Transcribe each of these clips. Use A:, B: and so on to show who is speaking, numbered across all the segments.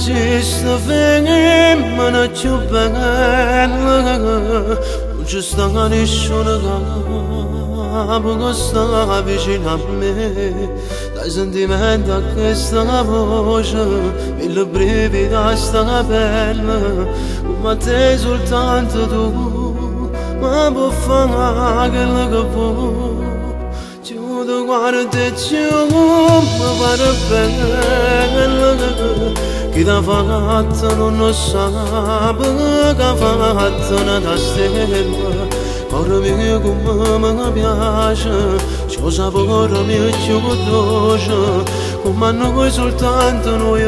A: esiste fame, ma non c'è bella. Non ci sta nessuno che sta vicino a me. Dai sentimenti a questa voce, mille brividi sta pelle. Ma te soltanto tu, ma può fare quello che vuoi. Chiudo guarda e chiudo, ma guarda bene. Chi t'ha fatto non lo sa, che ha fatto una stella. Cuore mio come mi piace, c'ho sapore mio più dolce. Come noi soltanto noi,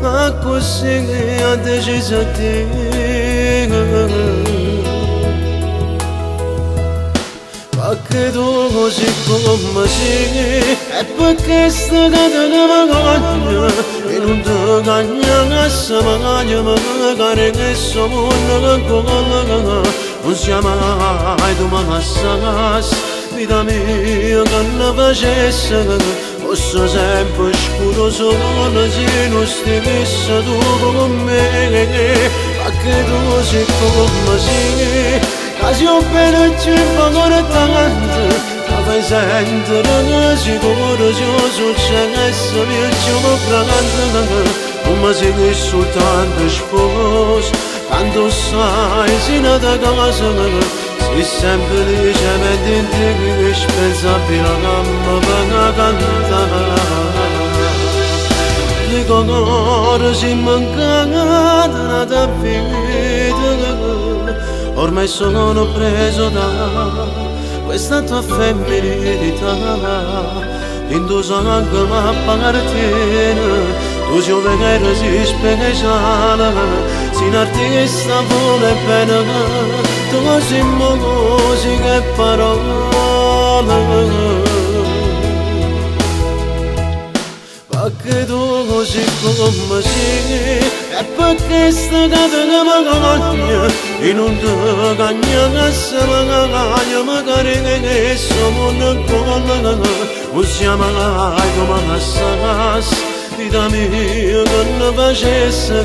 A: ma così ha deciso te. Perché tu così come sei, è perché stai cadendo magagna. E non ti cagna che se magagna, magari che sono una colla. Non siamo mai tu mi passassi, vita mia che ne facesse. Posso sempre scuro solo se non stessi tu con me. Perché tu sei come sei, che se ho bene ci fa tanto. Ti fai sentire sicuro se ho successo mio ci mi prende. Come sei soltanto sposo, quando sai sei nata casa, sei semplicemente indispensabile a me per cantare. Dico che ora si manca nata vita, ormai sono preso da questa tua femminilità. In tuo sangue mi appartiene. Tu sei un vero, sei speciale, sei un artista pure bene, tu sei musica e parole. Perché tu così come sei, è perché stai cadendo magagna, e non ti cagna che se magagna, magari che siamo una colla. Non siamo mai come passassi, vita mia che ne facesse.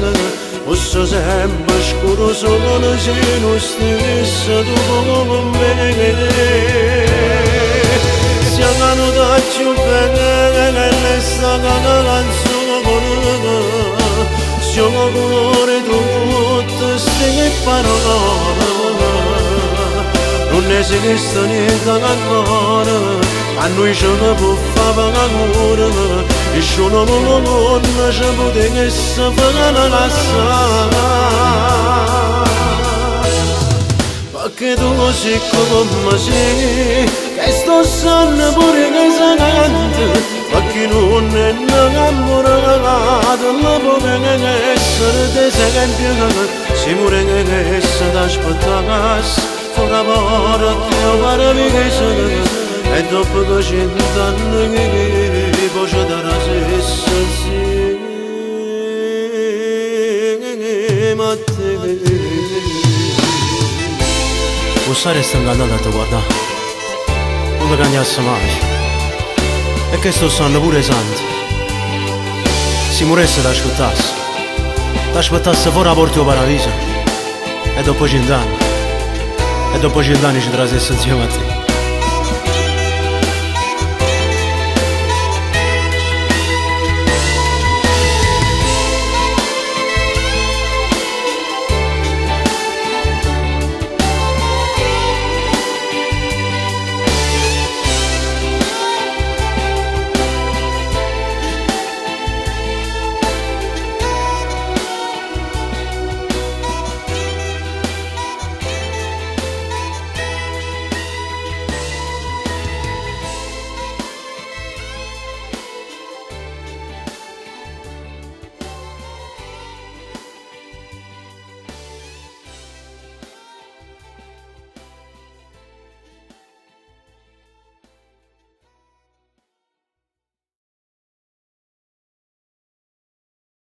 A: Posso sempre scuro solo se non stessi tu con me. Siamo più bene che sta canzone, siamo pure tutte queste parole. Non esiste niente ancora, a noi ce ne può fare ancora. E sono non ci potesse fare lasciare. Perché tu sei come sei, che sto sanno pure che sei canta. Perché non è innamorato, ma può che essere d'esempio. Se pure che essere da aspettare, ora porta che meraviglioso. E dopo che 100 anni che poi c'è da stessa ma te. Usare sta ingannata a te guarda, non ti cagnasse mai. E che sto sanno pure santi, si moresse da aspettasse fuori la porta del paradiso. E dopo 100 anni, ci trasesse insieme a te.